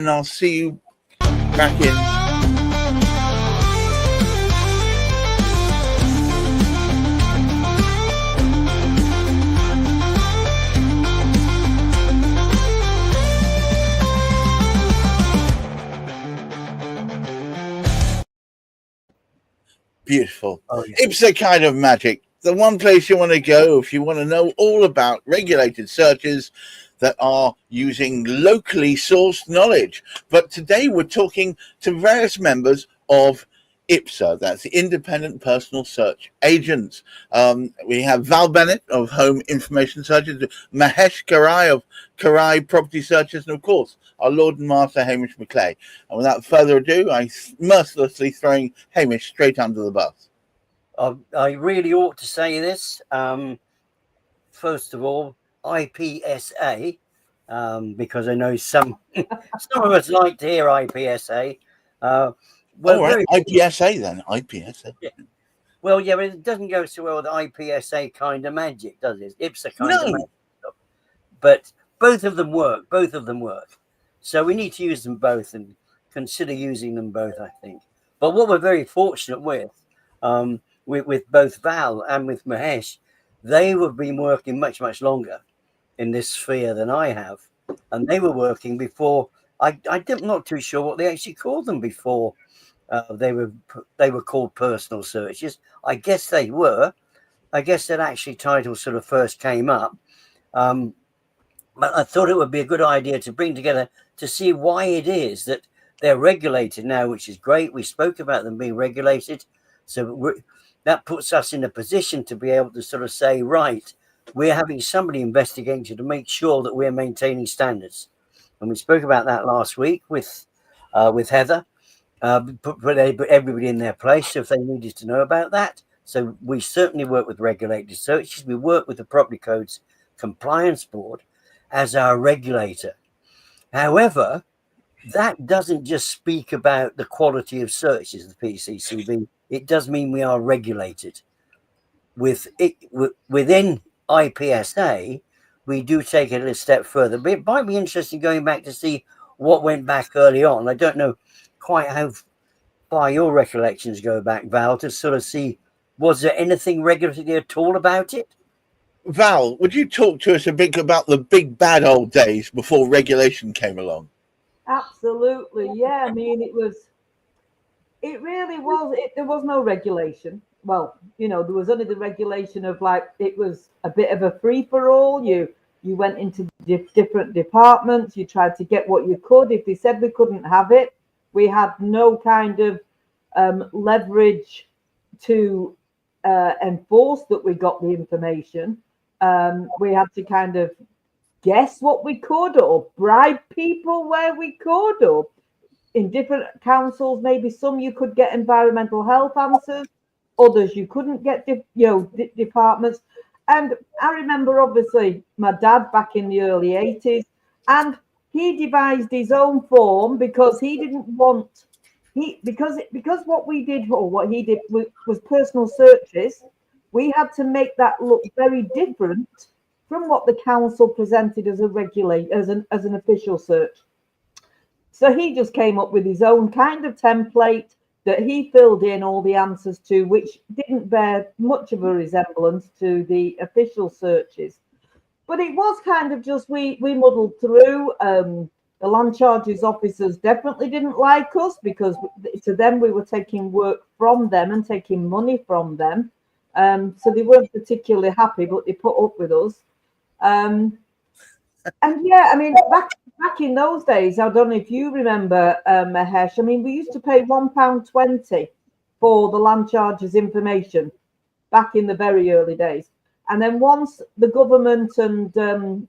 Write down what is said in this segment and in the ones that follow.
and I'll see you back in. Beautiful. Oh, yeah. IPSA kind of magic. The one place you want to go if you want to know all about regulated searches that are using locally sourced knowledge. But today we're talking to various members of IPSA, that's the Independent Personal Search Agents. We have Val Bennett of Home Information Searches, Mahesh Kerai of Kerai Property Searches, and of course our Lord and Master Hamish McClay. And without further ado, I'm mercilessly throwing Hamish straight under the bus. I really ought to say this. First of all, IPSA, because I know some of us like to hear IPSA. Well, right. IPSA then. IPSA. Yeah. Well, yeah, but it doesn't go so well with IPSA kind of magic, does it? IPSA kind of magic. But both of them work. Both of them work. So we need to use them both and consider using them both, I think. But what we're very fortunate with both Val and with Mahesh, they have been working much, much longer in this sphere than I have. And they were working before. I'm not too sure what they actually called them before. They were called personal searches. I guess they were. I guess that actually title sort of first came up. But I thought it would be a good idea to bring together to see why it is that they're regulated now, which is great. We spoke about them being regulated. So that puts us in a position to be able to sort of say, right, we're having somebody investigating to make sure that we're maintaining standards. And we spoke about that last week with Heather. Put everybody in their place so if they needed to know about that. So we certainly work with regulated searches. We work with the Property Codes Compliance Board as our regulator. However, that doesn't just speak about the quality of searches, the PCCB. It does mean we are regulated. Within IPSA, we do take it a step further. But it might be interesting going back to see what went back early on. I don't know quite how far your recollections go back, Val, to sort of see, was there anything regulated at all about it? Val, would you talk to us a bit about the big bad old days before regulation came along? Absolutely, yeah. I mean, there was no regulation. Well, there was only the regulation of it was a bit of a free for all. You went into different departments, you tried to get what you could. If they said we couldn't have it, we had no kind of leverage to enforce that we got the information. We had to kind of guess what we could or bribe people where we could, or in different councils, maybe some you could get environmental health answers, others you couldn't get, departments. And I remember, obviously, my dad back in the early 80s, and he devised his own form because he didn't want because what we did, or what he did, was personal searches. We had to make that look very different from what the council presented as as an official search. So he just came up with his own kind of template that he filled in all the answers to, which didn't bear much of a resemblance to the official searches. But it was kind of just, we muddled through. The land charges officers definitely didn't like us because to them we were taking work from them and taking money from them. So they weren't particularly happy, but they put up with us. And yeah, I mean, back in those days, I don't know if you remember, Mahesh, I mean, we used to pay £1.20 for the land charges information back in the very early days. And then once the government and the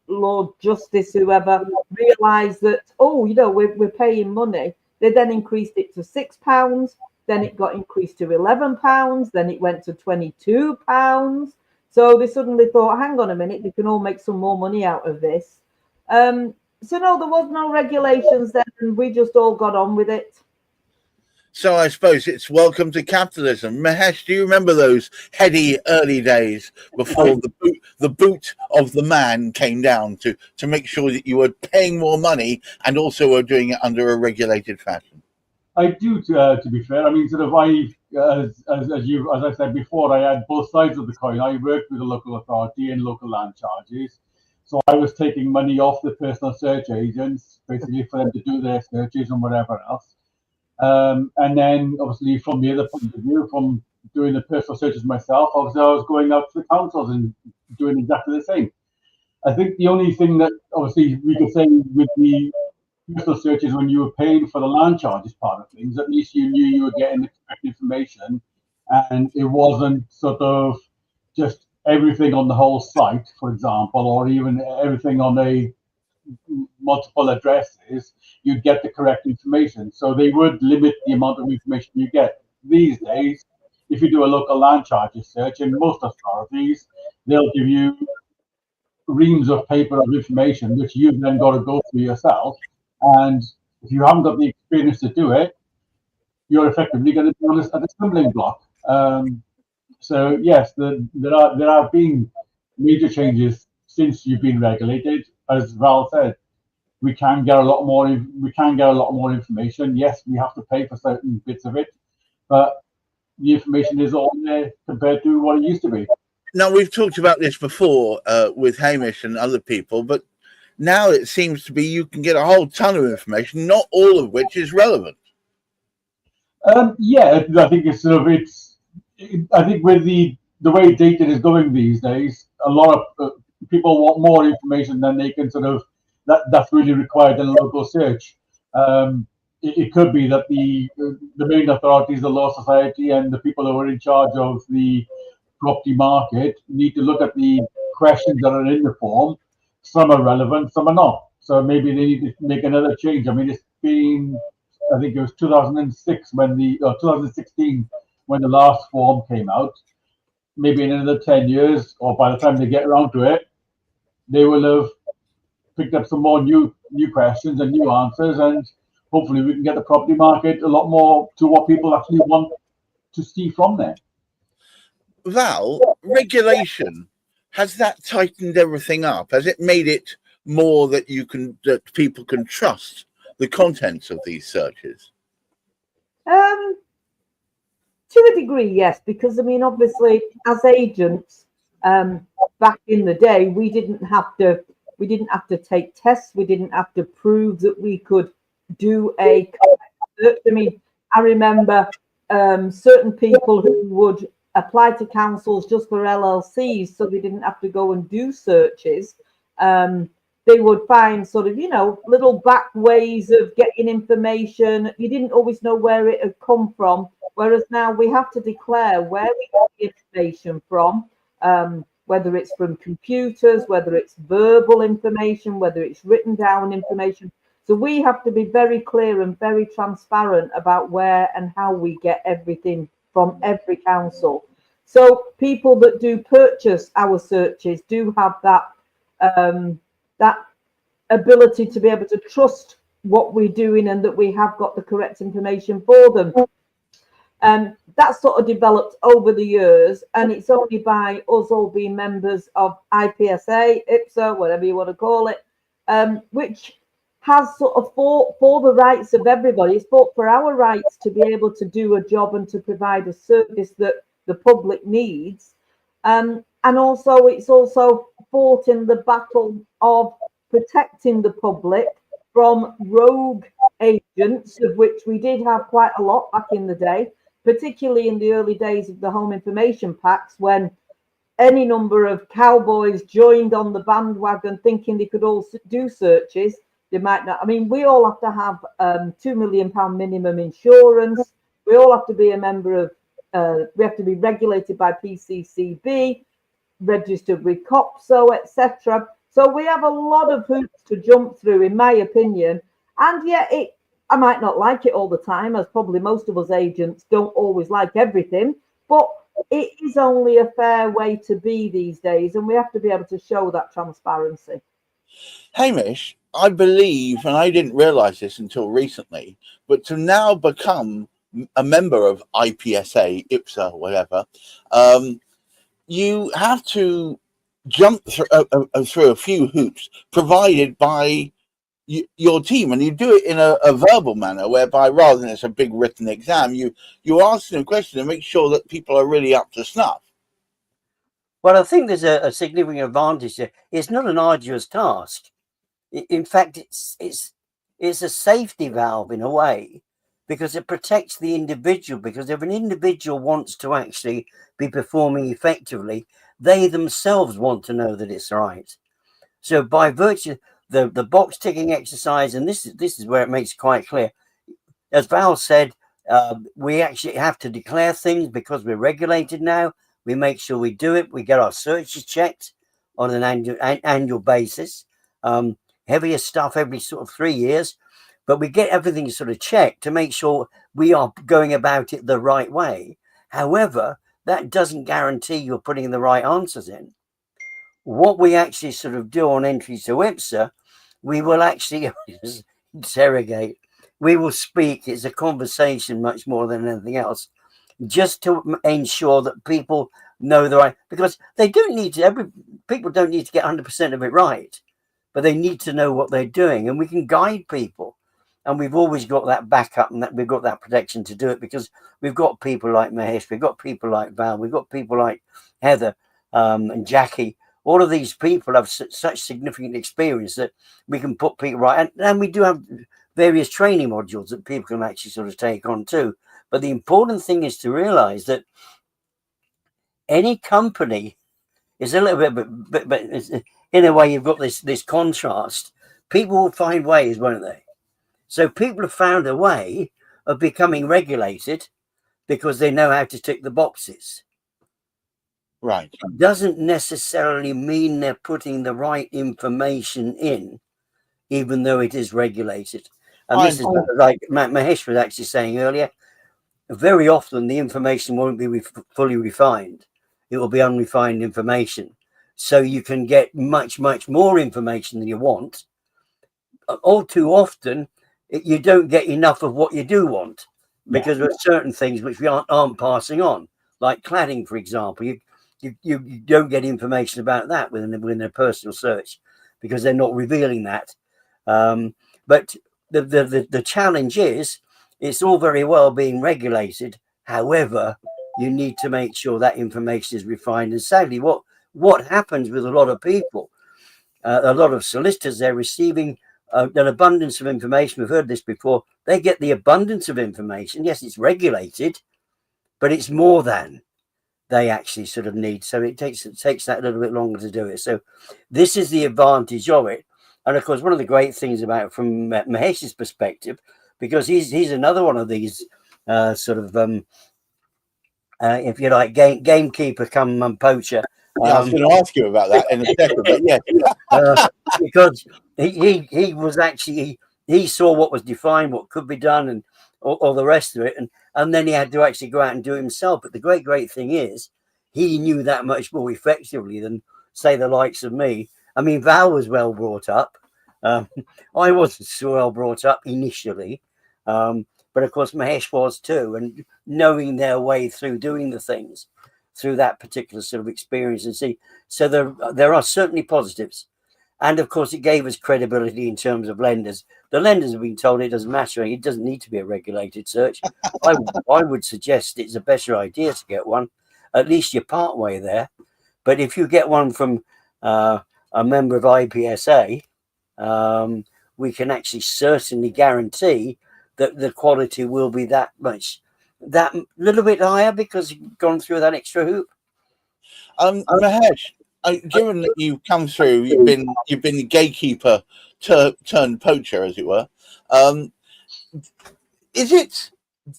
Lord Justice, whoever, realised that, we're paying money, they then increased it to £6. Then it got increased to £11. Then it went to £22. So they suddenly thought, hang on a minute, they can all make some more money out of this. So no, there was no regulations then, and we just all got on with it. So I suppose it's welcome to capitalism. Mahesh, do you remember those heady early days before the boot of the man came down to make sure that you were paying more money and also were doing it under a regulated fashion? I do, to be fair. I mean, sort of, as I said before, I had both sides of the coin. I worked with the local authority and local land charges, so I was taking money off the personal search agents, basically for them to do their searches and whatever else. And then, obviously, from the other point of view, from doing the personal searches myself, obviously, I was going out to the councils and doing exactly the same. I think the only thing that, obviously, we could say with the personal searches when you were paying for the land charges part of things, at least you knew you were getting the correct information, and it wasn't sort of just everything on the whole site, for example, or even everything on a multiple addresses. You'd get the correct information. So they would limit the amount of information you get. These days, if you do a local land charges search in most authorities, they'll give you reams of paper of information, which you've then got to go through yourself. And if you haven't got the experience to do it, you're effectively going to be on a stumbling block. So yes, there have been major changes since you've been regulated. As Val said, we can get a lot more information. Yes, we have to pay for certain bits of it, but the information is all there compared to what it used to be. Now, we've talked about this before with Hamish and other people, but now it seems to be you can get a whole ton of information, not all of which is relevant. Yeah, I think it's sort of I think with the way data is going these days, a lot of people want more information than they can sort of that's really required in a local search. It could be that the main authorities, the Law Society, and the people who are in charge of the property market need to look at the questions that are in the form. Some are relevant, some are not. So maybe they need to make another change. I mean, it's been, I think it was 2006 when 2016 when the last form came out. Maybe in another 10 years, or by the time they get around to it, they will have picked up some more new questions and new answers, and hopefully we can get the property market a lot more to what people actually want to see from there. Val, regulation, has that tightened everything up? Has it made it more that that people can trust the contents of these searches? To a degree, yes, because I mean, obviously, as agents, back in the day, we didn't have to take tests. We didn't have to prove that we could do a search. I mean, I remember certain people who would apply to councils just for LLCs, so they didn't have to go and do searches. They would find sort of, little back ways of getting information. You didn't always know where it had come from. Whereas now we have to declare where we get the information from, whether it's from computers, whether it's verbal information, whether it's written down information. So we have to be very clear and very transparent about where and how we get everything from every council. So people that do purchase our searches do have that that ability to be able to trust what we're doing and that we have got the correct information for them. That sort of developed over the years, and it's only by us all being members of IPSA, IPSA, whatever you want to call it, which has sort of fought for the rights of everybody. It's fought for our rights to be able to do a job and to provide a service that the public needs. And also, it's also fought in the battle of protecting the public from rogue agents, of which we did have quite a lot back in the day, particularly in the early days of the home information packs, when any number of cowboys joined on the bandwagon thinking they could all do searches. They might not. I mean, we all have to have £2 million minimum insurance. We all have to be a member of, we have to be regulated by PCCB, registered with COPSO, etc. So we have a lot of hoops to jump through, in my opinion. And yet I might not like it all the time, as probably most of us agents don't always like everything, but it is only a fair way to be these days, and we have to be able to show that transparency. Hamish, I believe, and I didn't realize this until recently, but to now become a member of IPSA, IPSA, whatever, you have to jump through a few hoops provided by your team, and you do it in a verbal manner, whereby rather than it's a big written exam, you ask them questions and make sure that people are really up to snuff. Well, I think there's a significant advantage there. It's not an arduous task. In fact, it's a safety valve in a way, because it protects the individual. Because if an individual wants to actually be performing effectively, they themselves want to know that it's right. So by virtue the box ticking exercise, and this is where it makes it quite clear. As Val said, we actually have to declare things because we're regulated now. We make sure we do it. We get our searches checked on an annual basis. Heavier stuff every sort of 3 years, but we get everything sort of checked to make sure we are going about it the right way. However, that doesn't guarantee you're putting the right answers in. What we actually sort of do on entry to IPSA, we will actually interrogate. We will speak. It's a conversation much more than anything else, just to ensure that people know the right, because they don't need to, people don't need to get 100% of it right, but they need to know what they're doing, and we can guide people. And we've always got that backup, and that we've got that protection to do it, because we've got people like Mahesh, we've got people like Val, we've got people like Heather and Jackie. All of these people have such significant experience that we can put people right. And we do have various training modules that people can actually sort of take on too. But the important thing is to realize that any company is a little bit, but in a way, you've got this contrast. People will find ways, won't they? So people have found a way of becoming regulated because they know how to tick the boxes. Right. It doesn't necessarily mean they're putting the right information in, even though it is regulated. And this is like Mahesh was actually saying earlier, very often the information won't be fully refined. It will be unrefined information. So you can get much, much more information than you want. All too often, you don't get enough of what you do want, because there are certain things which we aren't passing on, like cladding, for example. You don't get information about that within a personal search, because they're not revealing that. But the challenge is, it's all very well being regulated. However, you need to make sure that information is refined. And sadly, what happens with a lot of people, a lot of solicitors, they're receiving an abundance of information. We've heard this before. They get the abundance of information. Yes, it's regulated, but it's more than they actually sort of need. So it takes that a little bit longer to do it. So this is the advantage of it. And of course, one of the great things about it from Mahesh's perspective, because he's another one of these sort of, if you like, gamekeeper come poacher. I was going to ask you about that in a second, but yeah. Because he was actually, he saw what was defined, what could be done, and all the rest of it. And then he had to actually go out and do it himself. But the great thing is, he knew that much more effectively than, say, the likes of me. I mean, Val was well brought up. I wasn't so well brought up initially. But of course, Mahesh was too. And knowing their way through doing the things through that particular sort of experience and see. So there are certainly positives. And of course, it gave us credibility in terms of lenders. The lenders have been told it doesn't matter. It doesn't need to be a regulated search. I would suggest it's a better idea to get one. At least you're part way there. But if you get one from a member of IPSA, we can actually certainly guarantee that the quality will be that little bit higher because you've gone through that extra hoop. Mahesh, given that you've come through, you've been the gatekeeper turned poacher, as it were. Is it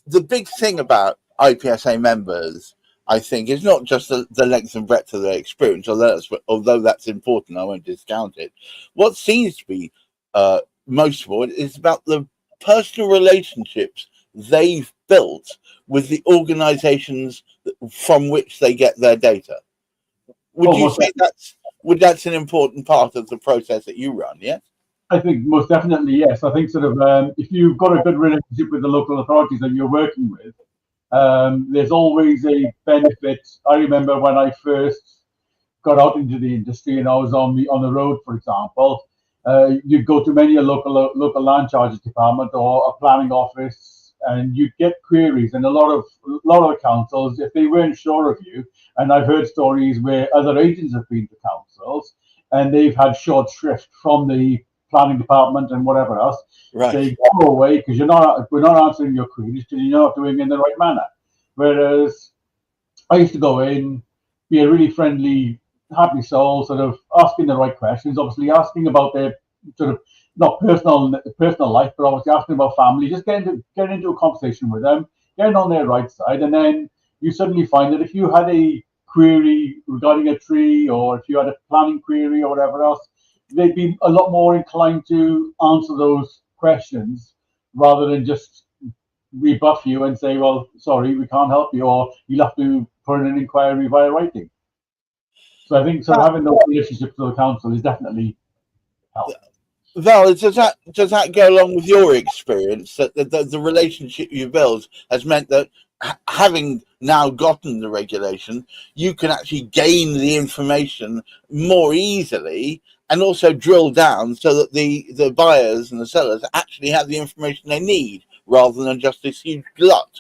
the big thing about IPSA members? I think is not just the length and breadth of their experience, although that's important. I won't discount it. What seems to be most of all is about the personal relationships they've built with the organizations from which they get their data. Would you say that's an important part of the process that you run? Yeah. I think most definitely, yes. I think sort of if you've got a good relationship with the local authorities that you're working with, there's always a benefit. I remember when I first got out into the industry and I was on the road, for example, you'd go to many a local land charges department or a planning office, and you'd get queries. And a lot of the councils, if they weren't sure of you, and I've heard stories where other agents have been to councils and they've had short shrift from the planning department and whatever else, Right. say go away because we're not answering your queries because you're not doing it in the right manner. Whereas I used to go in, be a really friendly, happy soul, sort of asking the right questions, obviously asking about their sort of not personal life, but obviously asking about family, just getting into a conversation with them, getting on their right side, and then you suddenly find that if you had a query regarding a tree, or if you had a planning query or whatever else, they'd be a lot more inclined to answer those questions rather than just rebuff you and say, well, sorry, we can't help you, or you'll have to put in an inquiry via writing. So I think sort of having those relationships with the council is definitely help. Val, does that go along with your experience that the relationship you build has meant that having now gotten the regulation, you can actually gain the information more easily and also drill down so that the buyers and the sellers actually have the information they need rather than just this huge glut?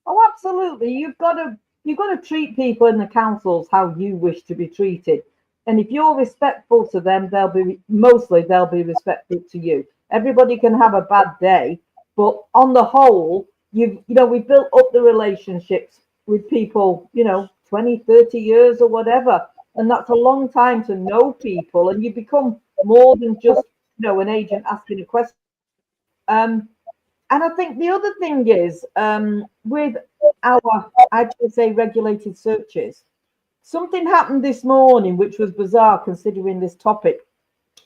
Oh, absolutely. You've got to treat people in the councils how you wish to be treated. And if you're respectful to them, they'll be respectful to you. Everybody can have a bad day, but on the whole, we've built up the relationships with people, 20, 30 years or whatever. And that's a long time to know people, and you become more than just, an agent asking a question. And I think the other thing is, with our IPSA regulated searches, something happened this morning which was bizarre considering this topic.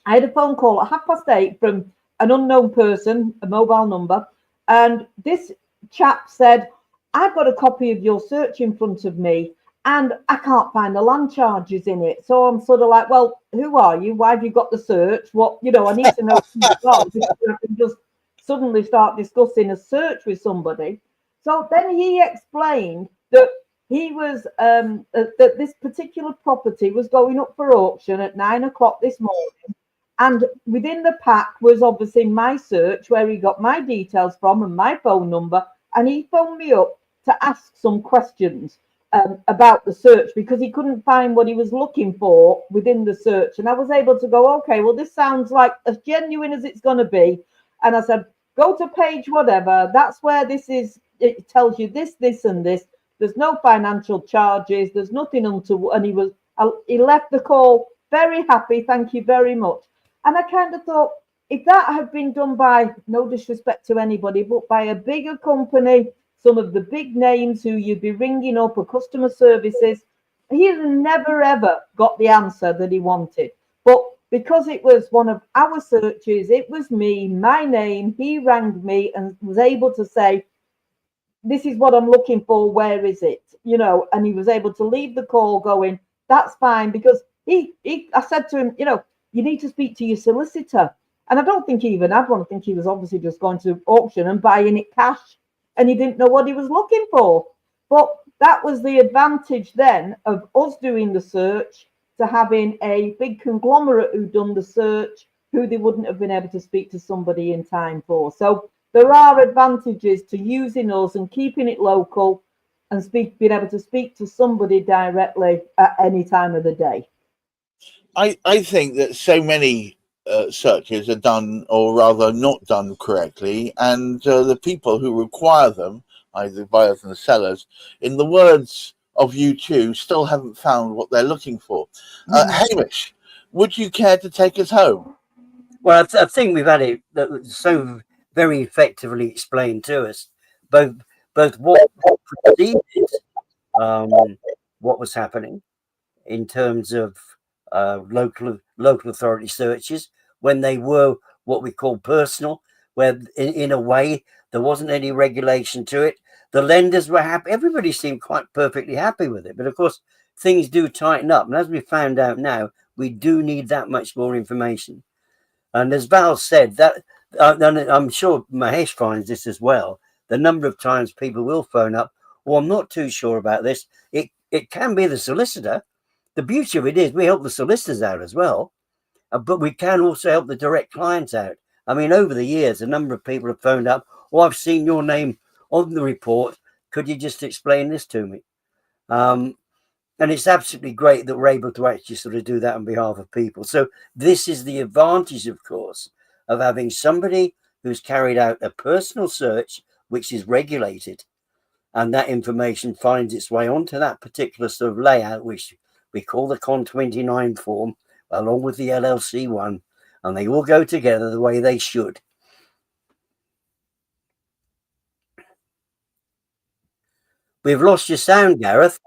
I had a phone call at 8:30 from an unknown person, a mobile number, and this chap said, I've got a copy of your search in front of me and I can't find the land charges in it. So I'm sort of like, well, who are you? Why have you got the search? What, I need to know who you are because I can just suddenly start discussing a search with somebody. So then he explained that he was that this particular property was going up for auction at 9 o'clock this morning, and within the pack was obviously my search where he got my details from and my phone number, and he phoned me up to ask some questions about the search because he couldn't find what he was looking for within the search. And I was able to go, okay, well, this sounds like as genuine as it's going to be. And I said, go to page whatever, that's where this is. It tells you this, this, and this. There's no financial charges. There's nothing and he left the call very happy. Thank you very much. And I kind of thought, if that had been done by, no disrespect to anybody, but by a bigger company, some of the big names who you'd be ringing up or customer services, he'd never ever got the answer that he wanted. But because it was one of our searches, it was me, my name, he rang me and was able to say, this is what I'm looking for, where is it? And he was able to leave the call going, that's fine, because I said to him, you need to speak to your solicitor. And I don't think he even had one. I think he was obviously just going to auction and buying it cash, and he didn't know what he was looking for. But that was the advantage then of us doing the search to having a big conglomerate who done the search, who they wouldn't have been able to speak to somebody in time for. So there are advantages to using us and keeping it local and being able to speak to somebody directly at any time of the day. I think that so many searches are done, or rather not done correctly, and the people who require them, either the buyers and the sellers, in the words of you two, still haven't found what they're looking for. Hamish, would you care to take us home? Well, I think we've had it so very effectively explained to us, both what preceded what was happening in terms of local authority searches, when they were what we call personal, where in a way there wasn't any regulation to it. The lenders were happy. Everybody seemed quite perfectly happy with it. But of course, things do tighten up. And as we found out now, we do need that much more information. And as Val said, that and I'm sure Mahesh finds this as well. The number of times people will phone up, "Oh, I'm not too sure about this." It can be the solicitor. The beauty of it is we help the solicitors out as well, but we can also help the direct clients out. I mean, over the years, a number of people have phoned up, "Oh, I've seen your name on the report. Could you just explain this to me?" And it's absolutely great that we're able to actually sort of do that on behalf of people. So this is the advantage, of course, of having somebody who's carried out a personal search, which is regulated, and that information finds its way onto that particular sort of layout, which we call the Con 29 form, along with the LLC one, and they all go together the way they should. We've lost your sound, Gareth.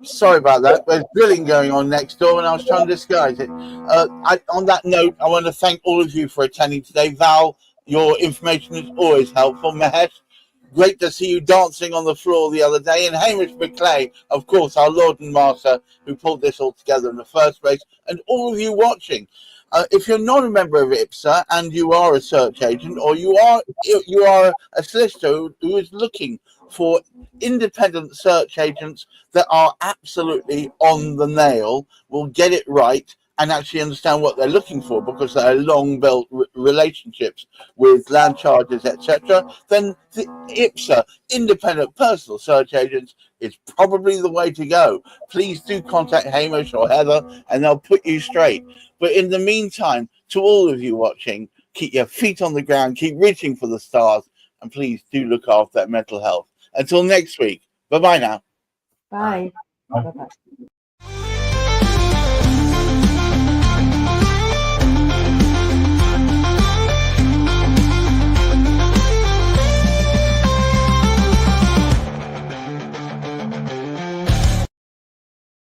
Sorry about that. There's drilling going on next door, and I was trying to disguise it. On that note, I want to thank all of you for attending today. Val, your information is always helpful. Mahesh, great to see you dancing on the floor the other day. And Hamish McClay, of course, our Lord and Master, who pulled this all together in the first place, and all of you watching. If you're not a member of IPSA and you are a search agent, or you are a solicitor who is looking for independent search agents that are absolutely on the nail, will get it right and actually understand what they're looking for, because they're long-built relationships with land charges, etc., then the IPSA, independent personal search agents, is probably the way to go. Please do contact Hamish or Heather, and they'll put you straight. But in the meantime, to all of you watching, keep your feet on the ground, keep reaching for the stars, and please do look after that mental health. Until next week, bye-bye now. Bye. Bye-bye.